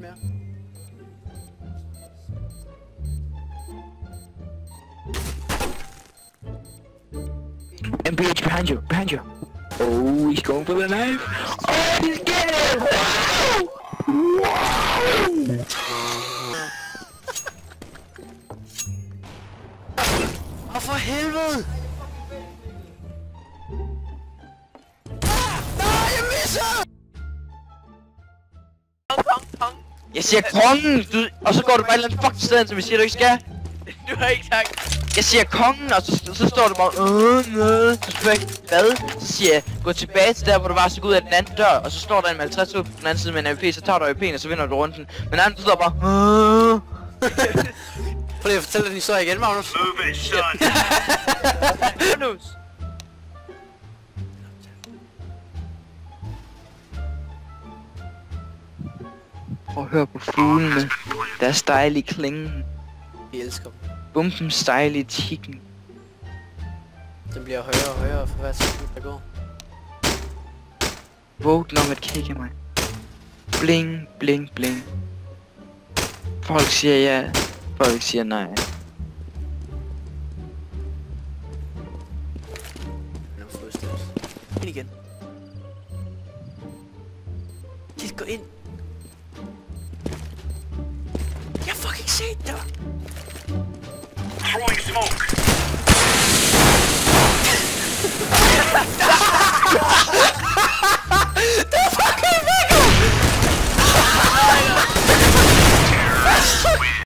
mere. MPH behind you, behind you. Oh, he's going for the knife. Oh, he's getting it! Wow! Wow! Åh, for helvede! Nej, jeg misser! Kong. Jeg siger kongen, du, og så går du bare et eller andet fucking sted, som jeg siger, du ikke skal. Du har ikke sagt. Jeg siger kongen, og så står du bare, så spørger jeg, hvad? Så siger jeg, gå tilbage til der, hvor du var, så gå ud af den anden dør, og så står der en med 50 ud på den anden side med en AWP, så tager du AWP'en, og så vinder du runden. Men anden, du står bare, Prøv lige at fortælle den historie igen, Magnus. Move it, son. Magnus. Prøv at høre på fuglene, deres dejlige klingen. Vi elsker dem. Bumpens dejlige tikken. Den bliver højere og højere for hver sekund, der går. Vågn om at kigge mig. Bling, bling, bling. Folk siger ja, folk siger nej. Den er fodstødt. Ind igen. Kit, gå ind. Jeg har fucking set dig. Throwing smoke.